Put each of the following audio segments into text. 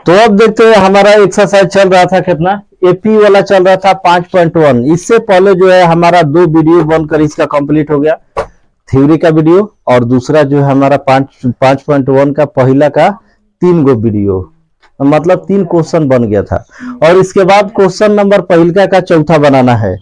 तो अब देखते हैं हमारा एक्सरसाइज चल रहा था कितना, एपी वाला चल रहा था 5.1। इससे पहले जो है हमारा दो वीडियो बनकर इसका कंप्लीट हो गया, थ्योरी का वीडियो और दूसरा जो है हमारा 5.1 का पहला का 3 गो वीडियो, मतलब 3 क्वेश्चन बन गया था। और इसके बाद क्वेश्चन नंबर पहला का चौथा बनाना है।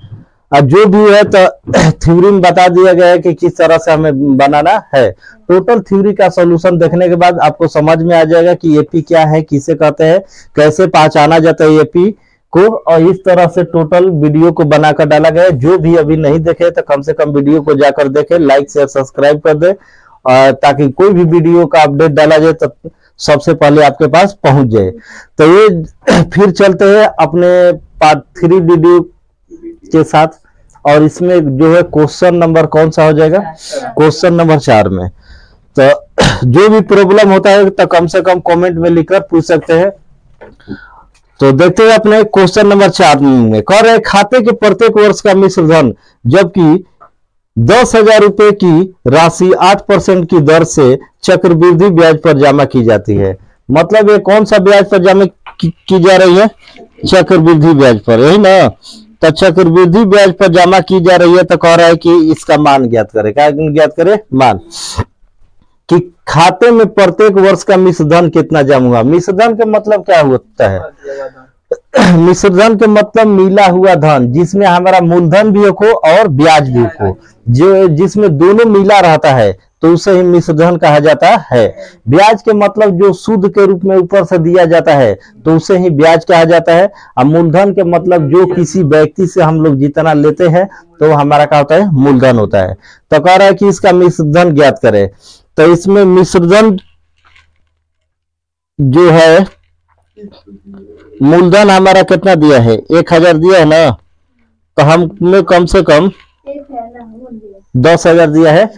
और जो भी है तो थ्योरी में बता दिया गया है कि किस तरह से हमें बनाना है। टोटल थ्योरी का सॉल्यूशन देखने के बाद आपको समझ में आ जाएगा कि एपी क्या है, किसे कहते हैं, कैसे पहचाना जाता है एपी को। और इस तरह से टोटल वीडियो को बनाकर डाला गया है। जो भी अभी नहीं देखे तो कम से कम वीडियो को जाकर देखे, लाइक शेयर सब्सक्राइब कर दे, ताकि कोई भी वीडियो का अपडेट डाला जाए तो सबसे पहले आपके पास पहुंच जाए। तो ये फिर चलते हैं अपने पार्ट 3 वीडियो के साथ। और इसमें जो है क्वेश्चन नंबर कौन सा हो जाएगा, क्वेश्चन नंबर 4 में। तो जो भी प्रॉब्लम होता है तो कम से कम कमेंट में लिखकर पूछ सकते हैं। तो देखते हैं अपने क्वेश्चन नंबर 4 में कह रहे खाते के प्रत्येक वर्ष का मिश्र धन जबकि 10,000 रुपए की राशि 8% की दर से चक्रवृद्धि ब्याज पर जमा की जाती है। मतलब ये कौन सा ब्याज पर जमा की जा रही है, चक्रवृद्धि ब्याज पर, यही ना। तो चक्रवृद्धि ब्याज पर जमा की जा रही है तो कह रहा है कि इसका मान ज्ञात करें। क्या ज्ञात करें, मान। कि खाते में प्रत्येक वर्ष का मिश्र धन कितना जमा हुआ। मिश्र धन का मतलब क्या होता है, मिश्र धन के मतलब मिला हुआ धन, जिसमें हमारा मूलधन भी हो और ब्याज भी हो, जो जिसमें दोनों मिला रहता है तो उसे ही मिश्र धन कहा जाता है। ब्याज के मतलब जो सूद के रूप में ऊपर से दिया जाता है तो उसे ही ब्याज कहा जाता है। और मूलधन के मतलब जो किसी व्यक्ति से हम लोग जितना लेते हैं तो हमारा क्या होता है, मूलधन होता है। तो कह रहा है कि इसका मिश्र धन ज्ञात करें। तो इसमें मिश्र धन जो है, मूलधन हमारा कितना दिया है, 1,000 दिया है ना। तो हमने कम से कम 10,000 दिया है।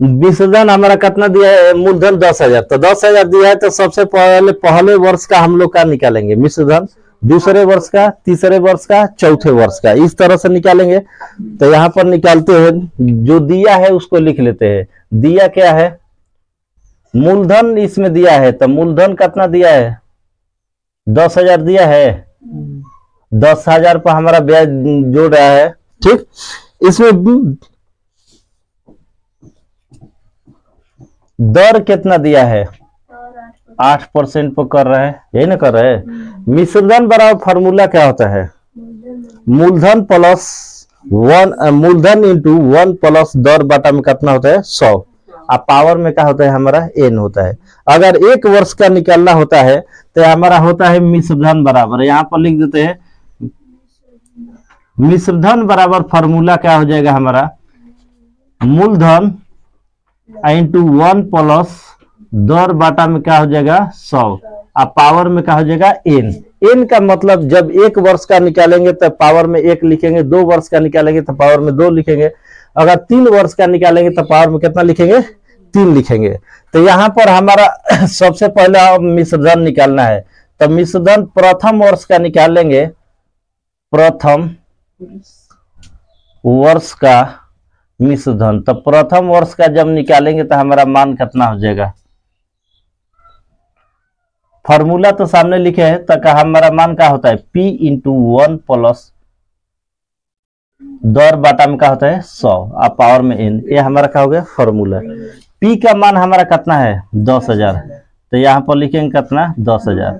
मिश्र धन हमारा कितना दिया है, मूलधन 10,000। तो 10,000 दिया है तो सबसे पहले वर्ष का हम लोग का निकालेंगे मिश्र धन, दूसरे वर्ष का, तीसरे वर्ष का, चौथे वर्ष का, इस तरह से निकालेंगे। तो यहाँ पर निकालते हैं, जो दिया है उसको लिख लेते हैं। दिया क्या है, मूलधन इसमें दिया है। तो मूलधन कितना दिया है, 10,000 दिया है। 10,000 पर हमारा ब्याज जोड़ रहा है, ठीक। इसमें दर कितना दिया है, 8% पर कर रहा है, यही ना कर रहा है। मिश्र धन बराबर फार्मूला क्या होता है, मूलधन प्लस 1, मूलधन इंटू 1 प्लस दर बटा में कितना होता है, 100। अब पावर में क्या होता है, हमारा n होता है। अगर 1 वर्ष का निकालना होता है तो हमारा होता है मिश्र धन बराबर, यहाँ पर लिख देते हैं मिश्र धन बराबर फार्मूला क्या हो जाएगा हमारा, मूलधन इंटू 1 प्लस दर बाटा में क्या हो जाएगा, 100। अब पावर में क्या हो जाएगा, n का मतलब जब 1 वर्ष का निकालेंगे तो पावर में 1 लिखेंगे, 2 वर्ष का निकालेंगे तो पावर में 2 लिखेंगे, अगर 3 वर्ष का निकालेंगे तो पावर में कितना लिखेंगे, 3 लिखेंगे। तो यहाँ पर हमारा सबसे पहले मिश्र धन निकालना है। तो मिश्र धन प्रथम वर्ष का निकालेंगे, प्रथम वर्ष का मिश्र धन। तो प्रथम वर्ष का जब निकालेंगे तो हमारा मान कितना हो जाएगा, फॉर्मूला तो सामने लिखे है। तो हमारा मान क्या होता है, P इंटू 1 प्लस दर बाटा में क्या होता है, 100। अब पावर में n, ये हमारा क्या हो गया, फॉर्मूला। P का मान हमारा कितना है, 10,000। तो यहाँ पर लिखेंगे कितना, 10,000।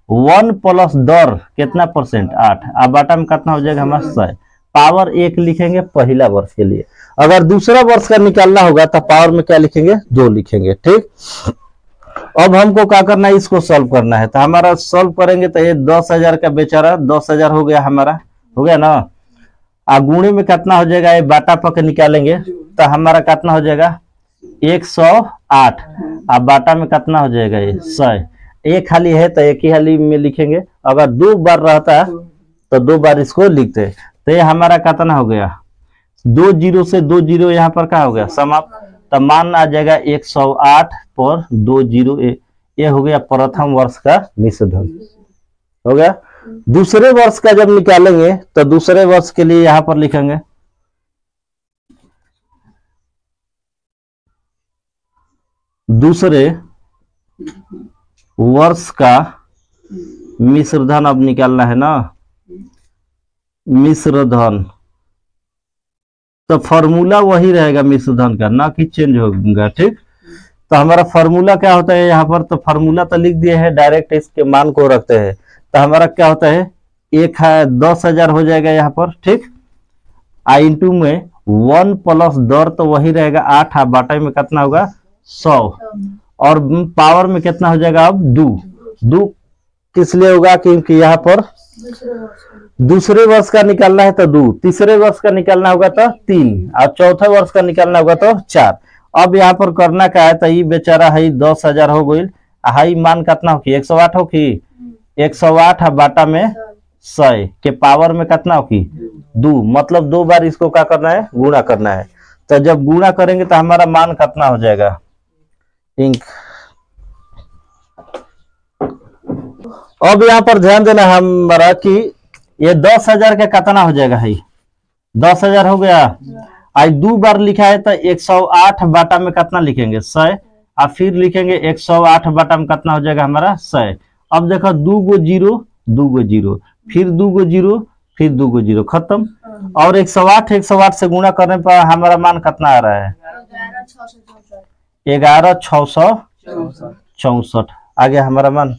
1 प्लस दर कितना परसेंट, 8। अब बाटा में कितना हो जाएगा हमारा, 100। पावर 1 लिखेंगे पहला वर्ष के लिए। अगर दूसरा वर्ष का निकालना होगा तो पावर में क्या लिखेंगे, 2 लिखेंगे, ठीक। अब हमको क्या करना है, इसको सॉल्व करना है। तो हमारा सॉल्व करेंगे तो ये 10,000 का बेचारा 10,000 हो गया, हमारा हो गया ना। गुणे में कितना हो जाएगा, ये बाटा पक निकालेंगे तो हमारा कितना हो जाएगा, 108। अब बाटा में कितना हो जाएगा, ये 100। एक खाली है तो एक ही खाली में लिखेंगे, अगर 2 बार रहता तो 2 बार इसको लिखते। तो ये हमारा कितना हो गया, 2 जीरो से 2 जीरो यहाँ पर क्या हो गया, समाप्त। तो मान आ जाएगा 108 पर 2 जीरो, ये हो गया प्रथम वर्ष का मिश्र धन, हो गया। दूसरे वर्ष का जब निकालेंगे तो दूसरे वर्ष के लिए यहां पर लिखेंगे दूसरे वर्ष का मिश्र धन अब निकालना है ना, मिश्र धन। तो फॉर्मूला वही रहेगा मिश्र धन का, ना कि चेंज होगा। ठीक, तो हमारा फॉर्मूला क्या होता है यहाँ पर, तो फॉर्मूला तो लिख दिए है, डायरेक्ट इसके मान को रखते हैं। तो हमारा क्या होता है, 10,000 हो जाएगा यहाँ पर। ठीक, आई इंटू में 1 प्लस दर तो वही रहेगा 8, आप बाटा में कितना होगा 100, और पावर में कितना हो जाएगा अब 2 किस लिए होगा, क्योंकि यहाँ पर दूसरे वर्ष का निकालना है तो 2, तीसरे वर्ष का निकालना होगा तो 3, और चौथे वर्ष का निकालना होगा तो 4। अब यहाँ पर करना क्या है, तो ये बेचारा है 10,000 हो गई, हाई मान कितना होगी 108 होगी, 108 बाटा में 100 के पावर में कितना होगी 2, मतलब 2 बार इसको क्या करना है, गुणा करना है। तो जब गुणा करेंगे तो हमारा मान कितना हो जाएगा, इंक। अब यहाँ पर ध्यान देना हमारा कि ये 10,000 का कितना हो जाएगा, है 10,000 हो गया। आज 2 बार लिखा है तो 108 बाटा में कितना लिखेंगे 100, और फिर लिखेंगे 108 बाटा में कितना हो जाएगा हमारा 100। अब देखो 2 गो 0, 2 गो 0, फिर 2 गो 0, फिर 2 गो 0, खत्म। और 108 से गुणा करने पर हमारा मान कितना आ रहा है 11,664 आ गया हमारा मान।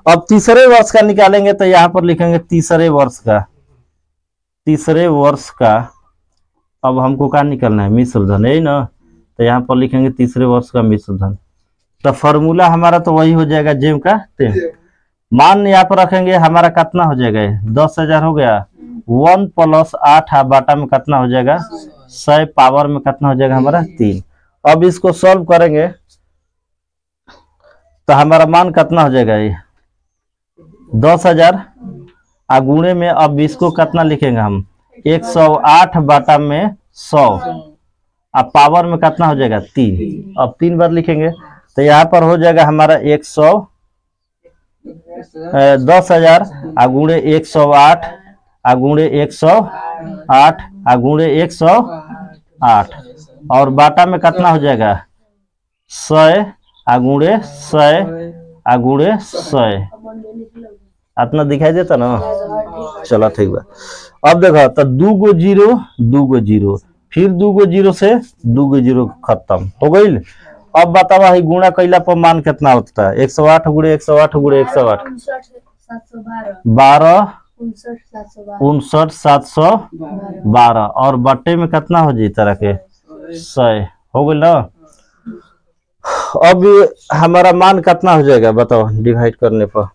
अब तीसरे वर्ष का निकालेंगे तो यहाँ पर लिखेंगे तीसरे वर्ष का अब हमको क्या निकालना है, मिश्र धन, यही ना। तो यहाँ पर लिखेंगे तीसरे वर्ष का मिश्र धन। तो फॉर्मूला हमारा तो वही हो जाएगा जेम का तेम। मान यहाँ पर रखेंगे, हमारा कितना हो जाएगा 10,000 हो गया, 1 प्लस 8 बाटा में कितना हो जाएगा 100, पावर में कितना हो जाएगा हमारा 3। अब इसको सॉल्व करेंगे तो हमारा मान कितना हो जाएगा, ये 10,000 गुणे में अब इसको कितना लिखेंगे हम 108 बाटा में 100, अब पावर में कितना हो जाएगा 3। अब 3 बार लिखेंगे तो यहाँ पर हो जाएगा हमारा 10,000 गुणे 108 गुणे 108 गुणे 108, और बाटा में कितना हो जाएगा 100 गुणे 100 गुणे 100। इतना दिखाई देता ना, चलो ठीक बा। अब देखो तो 2 गो 0, 2 गो 0, फिर 2 गो 0 से 2 गो 0 खत्म हो गई। अब बतावा है गुणा कैला पर मान कितना होता है, 108 गुणे 108 गुणे 108 12 59,712, और बट्टे में कितना हो जाए तरह के 100 हो गई ना। अब हमारा मान कितना हो जाएगा बताओ, डिवाइड करने पर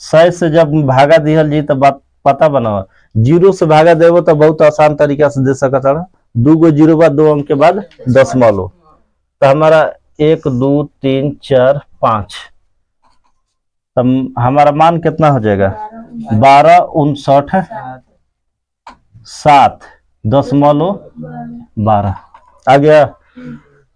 100 से जब भागा दिहल जी तो बात पता बनाओ, 0 से भागा देवो तो बहुत आसान तरीका से दे सकता है। 2 गो 0 बाद 2 अंक के बाद दशमलव लो, तो हमारा 1 2 3 4 5, तो हमारा मान कितना हो जाएगा 12 59 7.12 आ गया।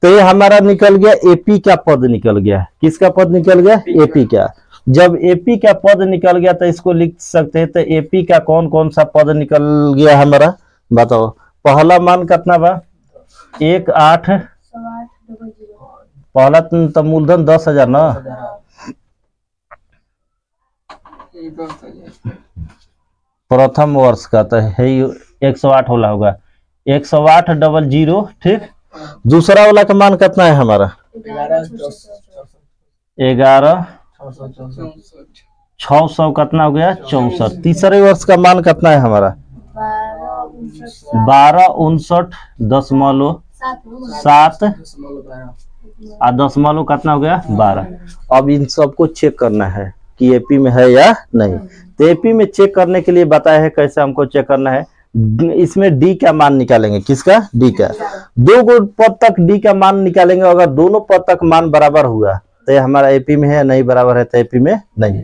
तो ये हमारा निकल गया एपी का पद निकल गया। किसका पद निकल गया, एपी का। जब एपी का पद निकल गया तो इसको लिख सकते हैं, तो एपी का कौन कौन सा पद निकल गया हमारा बताओ। पहला मान कितना बा 18, पहला तो मूलधन 10,000 ना, प्रथम वर्ष का तो है 108 वाला होगा 108 डबल 0। ठीक, दूसरा वाला का मान कितना है हमारा 11,600 कितना हो गया 64। तीसरे वर्ष का मान कितना है हमारा 12,59.7 और दशमलव कितना हो गया 12। अब इन सबको चेक करना है कि एपी में है या नहीं। तो एपी में चेक करने के लिए बताया है कैसे हमको चेक करना है। इसमें डी का मान निकालेंगे, किसका, डी का। 2 गो पद तक डी का मान निकालेंगे, अगर दोनों पद तक मान बराबर हुआ तो ये हमारा एपी में है, नहीं बराबर है तो एपी में नहीं।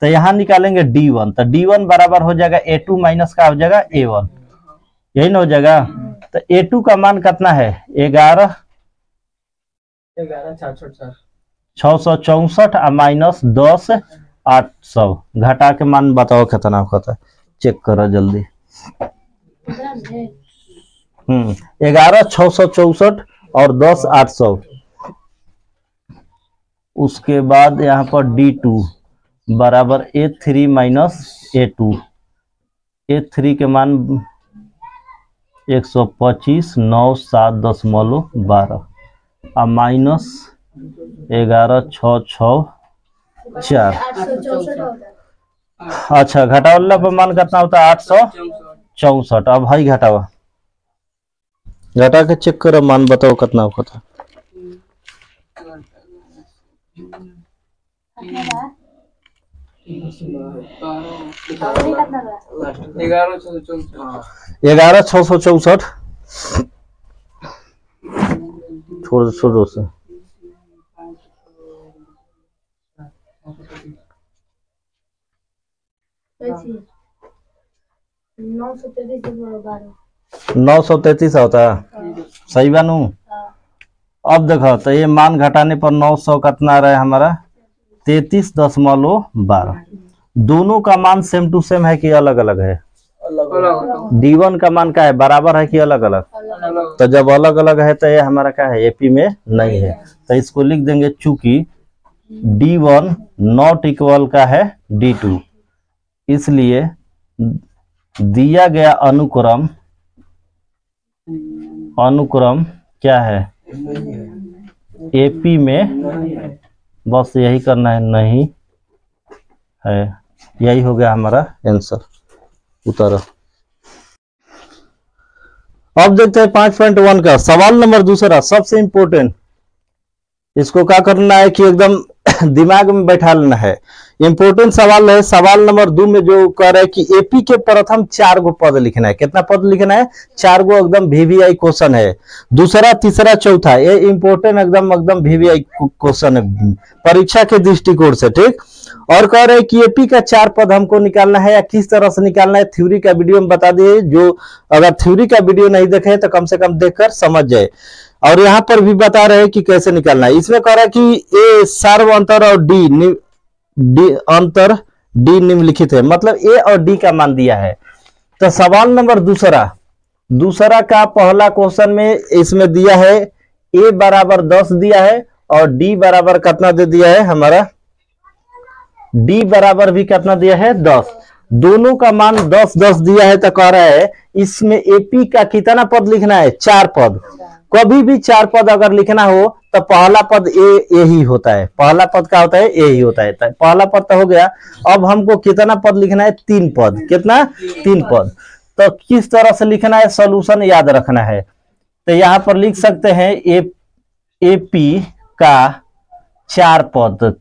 तो यहाँ निकालेंगे D1, तो D1 बराबर हो जाएगा A2 माइनस का हो जाएगा A1, यही ना हो जाएगा। तो A2 का मान कितना है 11,664 माइनस 10,800, घटा के मान बताओ कितना होता है, चेक करो जल्दी। 11,664 और 10,800। उसके बाद यहाँ पर D2 बराबर A3 माइनस A2। A3 के मान 125, 9, 7.12 और माइनस 11, 6, 6, 4। अच्छा, घटावला पर मान कितना होता है? 864। अब भाई घटावा, घटा के चेक करो, मान बताओ कितना होता है। 11,664। छोड़ो से। नौ सौ 33 होता है, सही बानू। अब देखो तो ये मान घटाने पर 900 कितना रहा है हमारा? 33.12। दोनों का मान सेम टू सेम है कि अलग अलग है? D1 का मान क्या है? बराबर है कि अलग अलग? तो जब अलग अलग है तो ये हमारा क्या है? एपी में नहीं है। तो इसको लिख देंगे चूंकि D1 नॉट इक्वल का है D2, इसलिए दिया गया अनुक्रम क्या है? एपी में। बस यही करना है, नहीं है। यही हो गया हमारा आंसर, उत्तर। अब देखते हैं 5.1 का सवाल नंबर दूसरा, सबसे इंपोर्टेंट। इसको क्या करना है कि एकदम दिमाग में बैठा लेना है। इंपोर्टेंट सवाल है। सवाल नंबर 2 में जो कह रहा है कि एपी के प्रथम 4 गो पद लिखना है। कितना पद लिखना है? 4 गो, एकदम VVI क्वेश्चन है। दूसरा, तीसरा, चौथा, ये इंपोर्टेंट एकदम VVI क्वेश्चन है परीक्षा के दृष्टिकोण से, ठीक। और कह रहे हैं कि एपी का 4 पद हमको निकालना है, या किस तरह से निकालना है थ्योरी का वीडियो में बता दिए। जो अगर थ्योरी का वीडियो नहीं देखे तो कम से कम देखकर समझ जाए। और यहाँ पर भी बता रहे हैं कि कैसे निकालना है। इसमें कह रहा है कि ए सार्व अंतर और डी अंतर डी निम्नलिखित है, मतलब ए और डी का मान दिया है। तो सवाल नंबर दूसरा का पहला क्वेश्चन में इसमें दिया है ए बराबर 10 दिया है और डी बराबर कितना दे दिया है हमारा? डी बराबर भी कितना दिया है? 10। दोनों का मान 10-10 दिया है। तो कह रहा है इसमें एपी का कितना पद लिखना है? 4 पद। कभी भी 4 पद अगर लिखना हो तो पहला पद ए ही होता है। पहला पद क्या होता है? ए ही होता है। तो पहला पद तो हो गया। अब हमको कितना पद लिखना है? 3 पद। कितना? 3 पद। तो किस तरह से लिखना है? सॉल्यूशन याद रखना है। तो यहां पर लिख सकते हैं एपी का 4 पद।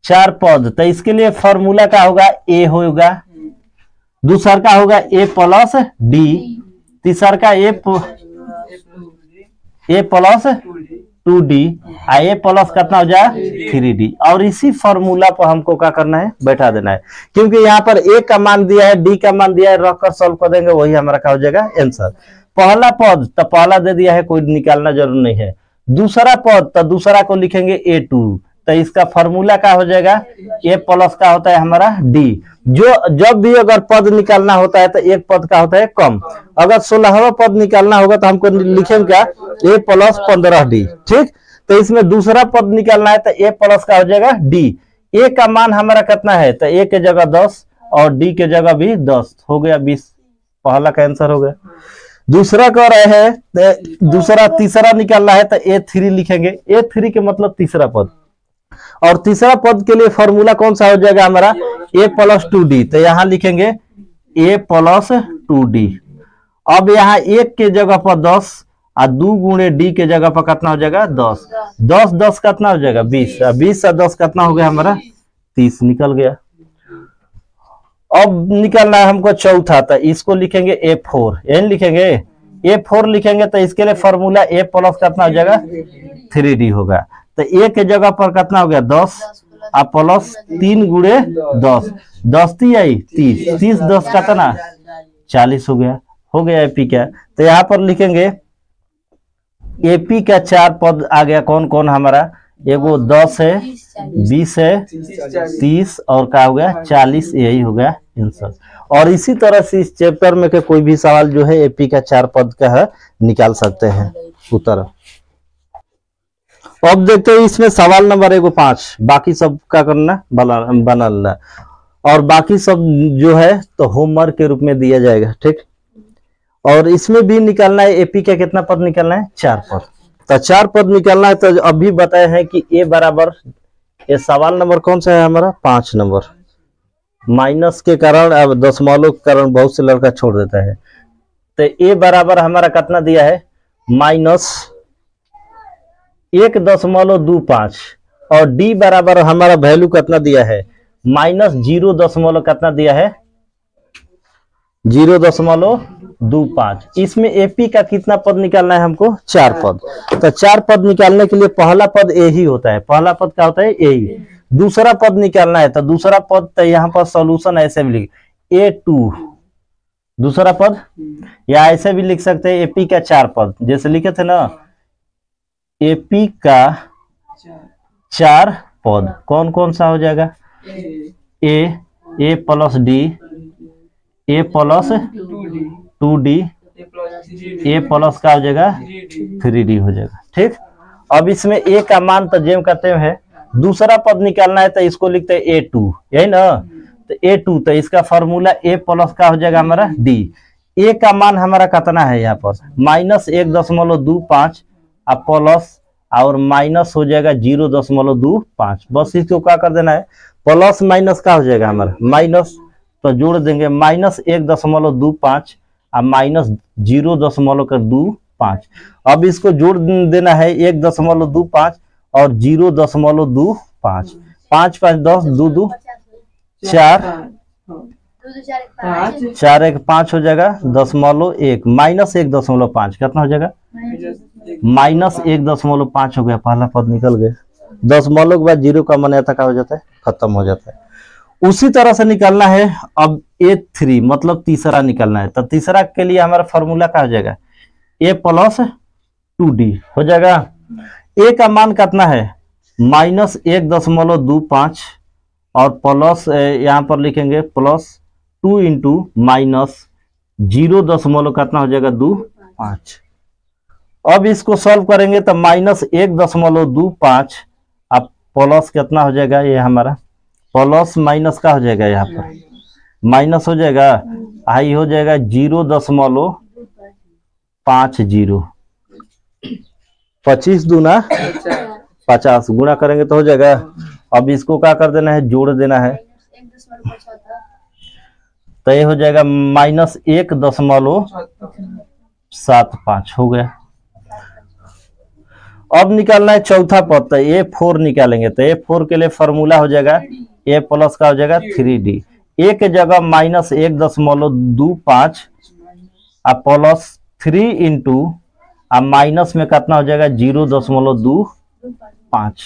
4 पद, तो इसके लिए फॉर्मूला क्या होगा? ए होगा। दूसरा का होगा ए प्लस डी। तीसरा का ए प्लस 2D। ए प्लस कितना हो जाए? 3D। और इसी फॉर्मूला पर हमको क्या करना है? बैठा देना है। क्योंकि यहाँ पर ए का मान दिया है, डी का मान दिया है, रखकर सॉल्व कर देंगे, वही हमारा क्या हो जाएगा? आंसर। पहला पद तो पहला दे दिया है, कोई निकालना जरूर नहीं है। दूसरा पद तो दूसरा को लिखेंगे A2। तो इसका फॉर्मूला क्या हो जाएगा? ए प्लस का होता है हमारा डी। जो जब भी अगर पद निकालना होता है तो एक पद का होता है कम। अगर 16वां पद निकालना होगा तो हमको लिखेंगे क्या? ए प्लस 15D, ठीक। तो इसमें दूसरा पद निकालना है तो ए प्लस का हो जाएगा डी। ए का मान हमारा कितना है? तो ए के जगह 10 और डी के जगह भी 10 हो गया, 20। पहला का आंसर हो गया। दूसरा कह रहे हैं तीसरा निकालना है तो A3 लिखेंगे। A3 के मतलब तीसरा पद। और तीसरा पद के लिए फॉर्मूला कौन सा हो जाएगा हमारा? ए प्लस 2D। तो यहां लिखेंगे ए प्लस 2D। अब यहाँ 1 के जगह पर 10 और 2 गुणे डी के जगह पर कितना हो जाएगा? 10। 10 कितना हो जाएगा? 20। 20 से 10 कितना हो गया हमारा? 30 निकल गया। अब निकलना है हमको चौथा, तो इसको लिखेंगे A4। यही लिखेंगे A4 लिखेंगे तो इसके लिए फॉर्मूला ए प्लस कितना हो जाएगा? 3D होगा। तो ए के जगह पर कितना हो गया? 10 और प्लस 3 गुणे 10। 10 30। 30 10 कितना? 40 हो गया। हो गया एपी का। तो यहाँ पर लिखेंगे एपी का 4 पद आ गया। कौन कौन हमारा? एगो 10 है, 20 है, 30 और क्या हो गया? 40। यही हो गया आंसर। और इसी तरह से इस चैप्टर में के कोई भी सवाल जो है एपी का 4 पद का है निकाल सकते हैं उत्तर। अब देखते हैं इसमें सवाल नंबर एगो 5, बाकी सब का करना बनाना, और बाकी सब जो है तो होमवर्क के रूप में दिया जाएगा, ठीक। और इसमें भी निकालना है एपी का कितना पद निकालना है, 4 पद। तो 4 पद निकालना है। तो अभी बताए हैं कि ए बराबर, ये सवाल नंबर कौन सा है हमारा, 5 नंबर। माइनस के कारण, अब दशमलव के कारण बहुत से लड़का छोड़ देता है। तो ए बराबर हमारा कितना दिया है, -1.25, और डी बराबर हमारा वैल्यू कितना दिया है, -0. कितना दिया है, 0.25। इसमें एपी का कितना पद निकालना है हमको, 4 पद। तो 4 पद निकालने के लिए पहला पद ए ही होता है, पहला पद क्या होता है, ए ही। दूसरा पद निकालना है तो दूसरा पद, तो यहाँ पर सॉल्यूशन ऐसे भी लिख A2 दूसरा पद, या ऐसे भी लिख सकते हैं एपी का 4 पद, जैसे लिखे थे ना, एपी का 4 पद कौन कौन सा हो जाएगा, ए प्लस डी, ए प्लस 2D, ए प्लस का हो जाएगा 3D हो जाएगा, ठीक। अब इसमें ए का मान तो जेम करते हैं, दूसरा पद निकालना है तो इसको लिखते हैं A2, यही ना। तो A2, तो इसका फॉर्मूला ए प्लस का हो जाएगा हमारा डी। ए का मान हमारा कितना है यहाँ पर, -1.25, और प्लस और माइनस हो जाएगा 0.25। बस इसको क्या कर देना है, प्लस माइनस का हो जाएगा हमारा माइनस, तो जोड़ देंगे -1.25 और -0.25। अब इसको जोड़ देना है 1.25 और 0.25, 5 5 10, 2 2 4, 4 1 5 हो जाएगा, 0.1 -1.5 कितना हो जाएगा, -1.5 हो गया, पहला पद निकल गया। दशमलव के बाद 0 का मान्यता का हो जाता है, खत्म हो जाता है। उसी तरह से निकालना है अब A3, मतलब तीसरा निकालना है। तो तीसरा के लिए हमारा फॉर्मूला क्या हो जाएगा, A प्लस 2D हो जाएगा। ए का मान कितना है, -1.25, और प्लस यहाँ पर लिखेंगे प्लस 2 इंटू माइनस 0. कितना हो जाएगा, 25। अब इसको सॉल्व करेंगे तो -1.25 अब प्लस कितना हो जाएगा, ये हमारा प्लस माइनस का हो जाएगा, यहाँ पर माइनस हो जाएगा, आई हो जाएगा 0.50, 25 दूना 50, गुणा करेंगे तो हो जाएगा। अब इसको क्या कर देना है, जोड़ देना है, तो ये हो जाएगा -1.75 हो गया। अब निकालना है चौथा पद, तो A4 निकालेंगे। तो A4 के लिए फॉर्मूला हो जाएगा A प्लस का हो जाएगा 3D, ए के जगह -1.25 और प्लस 3 इंटू माइनस में कितना हो जाएगा, 0.25।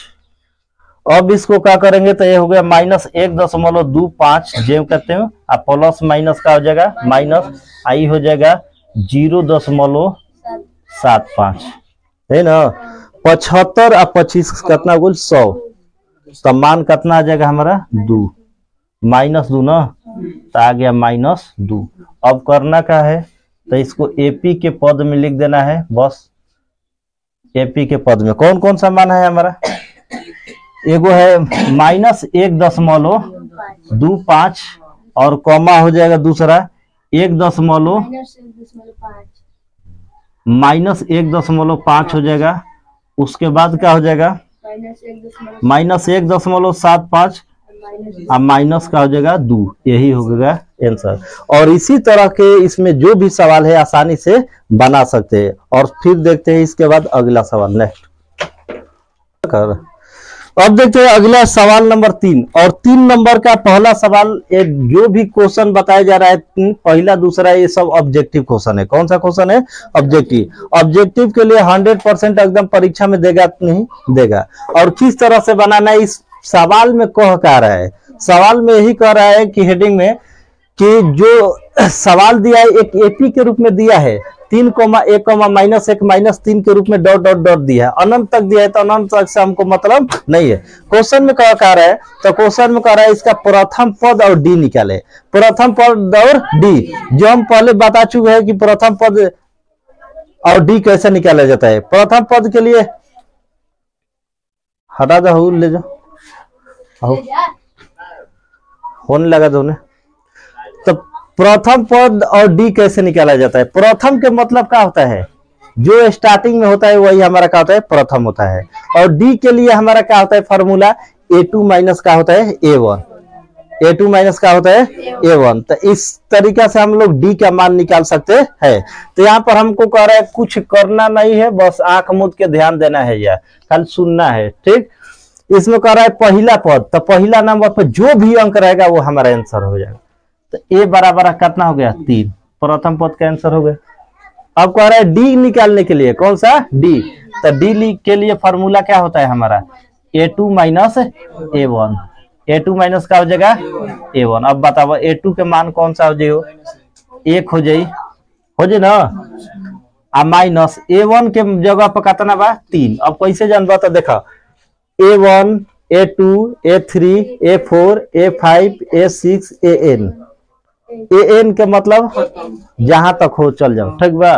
अब इसको क्या करेंगे, तो ये हो गया -1.25 जेम कहते हैं, और प्लस माइनस का हो जाएगा माइनस, आई हो जाएगा 0.75, है ना। 75 और 25 कितना बोल 100, तो मान कितना आ जाएगा हमारा 2, -2 ना, तो आ गया -2। अब करना क्या है, तो इसको एपी के पद में लिख देना है। बस एपी के पद में कौन कौन सा मान है हमारा, एगो है -1.25 और कॉमा हो जाएगा दूसरा -1.5 हो जाएगा। उसके बाद क्या हो जाएगा, -1.75 और माइनस का हो जाएगा 2, यही हो गया आंसर। और इसी तरह के इसमें जो भी सवाल है आसानी से बना सकते हैं। और फिर देखते हैं इसके बाद अगला सवाल नेक्स्ट। अब देखते हैं अगला सवाल नंबर 3, और 3 नंबर का पहला सवाल, जो भी क्वेश्चन बताया जा रहा है पहला दूसरा ये सब ऑब्जेक्टिव क्वेश्चन है। कौन सा क्वेश्चन है, ऑब्जेक्टिव। ऑब्जेक्टिव के लिए 100% एकदम परीक्षा में देगा नहीं देगा। और किस तरह से बनाना है, इस सवाल में कह क्या रहा है, सवाल में यही कह रहा है कि हेडिंग में कि जो सवाल दिया है एक एपी के रूप में दिया है, 3, -1, -1, -3 के रूप में डॉट डॉट डॉट दिया है, अनंत तक दिया है, तो अनंत तक से हमको मतलब नहीं है। क्वेश्चन में क्या कह रहा है, तो क्वेश्चन में कह रहा है इसका प्रथम पद और डी निकाले। प्रथम पद और डी जो हम पहले बता चुके हैं कि प्रथम पद और डी कैसे निकाला जाता है। प्रथम पद के लिए हटा दो, ले जाओ, होने लगा दोनों। तो प्रथम पद और डी कैसे निकाला जाता है? प्रथम के मतलब क्या होता है? जो स्टार्टिंग में होता है वही हमारा क्या होता है? प्रथम होता है। और डी के लिए हमारा क्या होता है? फॉर्मूला A2 माइनस का होता है A1। A2 माइनस का होता है A1। तो इस तरीका से हम लोग डी का मान निकाल सकते हैं। तो यहाँ पर हमको कह रहा है कुछ करना नहीं है, बस आंख मूंद के ध्यान देना है या खाली सुनना है, ठीक। इसमें कह रहा है पहला पद, तो पहला नंबर पर जो भी अंक रहेगा वो हमारा आंसर हो जाएगा। तो ए बराबर कितना हो गया? 3, प्रथम पद का आंसर हो गया। अब कह रहा है डी निकालने के लिए, कौन सा? डी। तो डी के लिए फॉर्मूला क्या होता है हमारा? A2 minus A1। A2 minus का हो जाएगा A1। अब बताओ A2 के मान कौन सा हो जाए? 1 हो जाए ना, आ माइनस A1 के जगह पर कितना बा? 3। अब कैसे जानबा? तो देखा A1, A2, A3, A4, A5, A6, AN के मतलब जहां तक हो चल जाओ, ठीक बा।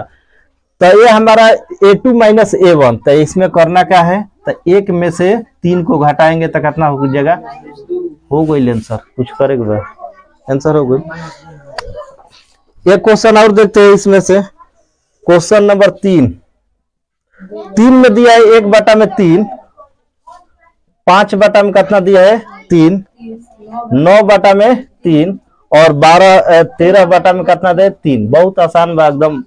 तो ये हमारा A2 माइनस A1। तो इसमें करना क्या है? तो 1 में से 3 को घटाएंगे तो कितना हो जाएगा? हो गई आंसर। कुछ करेगा? आंसर हो गई। एक क्वेश्चन और देखते हैं इसमें से, क्वेश्चन नंबर 3 में दिया है 1/3, 5/में कितना दिया है? 3, 9/3 और 13/में कितना दे? 3। बहुत आसान बा, एकदम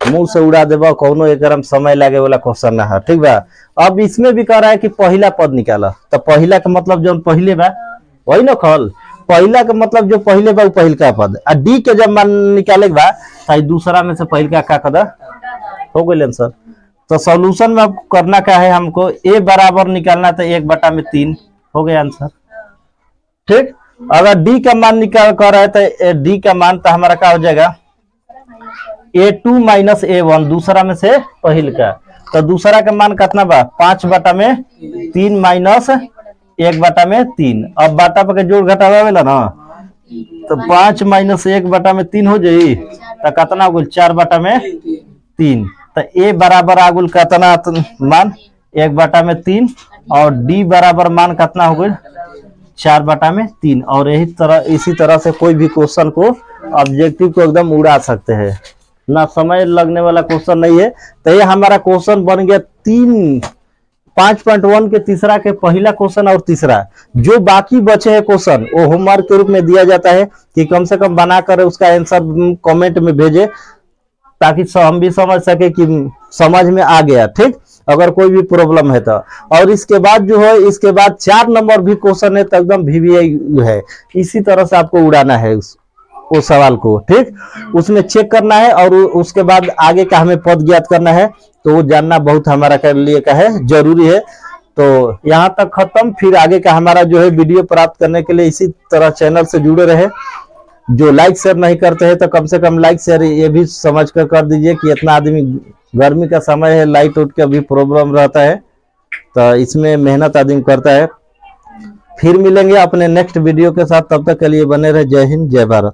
मुंह से उड़ा देबा, कोनो एकरम समय लागे वाला क्वेश्चन ना है, ठीक बा। अब इसमें भी कह रहा है कि पहला पद निकाला। तो पहला का मतलब जो पहले बा वही ना खल, पहला का मतलब जो पहले बा पहल का पद। आ डी के जब मान निकाले बा तो दूसरा में से पहल का कदा हो गई आंसर। तो सॉल्यूशन में करना क्या है? हमको ए बराबर निकालना, तो 1/3 हो गया आंसर, ठीक। अगर डी का मान निकाल कर रहा है तो डी का मान तो हमारा क्या हो जाएगा? A2 माइनस A1, दूसरा में से पहल का। तो दूसरा का मान कितना बा? 5/3 माइनस 1/3। अब बाटा पर जोड़ घटावा वाला ना, तो 5 माइनस 1/3 हो जाई तो कितना हो गई? 4/3। तो ए बराबर आ गई कितना मान? 1/3। और डी बराबर मान कितना हो गई? 4/3। और यही तरह इसी तरह से कोई भी क्वेश्चन को ऑब्जेक्टिव को एकदम उड़ा सकते हैं ना, समय लगने वाला क्वेश्चन नहीं है। तो ये हमारा क्वेश्चन बन गया 5.1 के तीसरा के पहला क्वेश्चन और तीसरा। जो बाकी बचे हैं क्वेश्चन वो होमवर्क के रूप में दिया जाता है कि कम से कम बनाकर उसका आंसर कमेंट में भेजे, ताकि हम भी समझ सके कि समझ में आ गया, ठीक। अगर कोई भी प्रॉब्लम है तो। और इसके बाद जो है, इसके बाद 4 नंबर भी क्वेश्चन है तो एकदम VVI है। इसी तरह से आपको उड़ाना है उस सवाल को, ठीक। उसमें चेक करना है और उसके बाद आगे का हमें पद ज्ञात करना है। तो वो जानना बहुत हमारा के लिए का है जरूरी है। तो यहाँ तक खत्म। फिर आगे का हमारा जो है वीडियो प्राप्त करने के लिए इसी तरह चैनल से जुड़े रहे। जो लाइक शेयर नहीं करते हैं तो कम से कम लाइक शेयर ये भी समझ कर दीजिए कि इतना आदमी, गर्मी का समय है, लाइट उठ के अभी प्रॉब्लम रहता है, तो इसमें मेहनत आदमी करता है। फिर मिलेंगे अपने नेक्स्ट वीडियो के साथ, तब तक के लिए बने रहे। जय हिंद, जय भारत।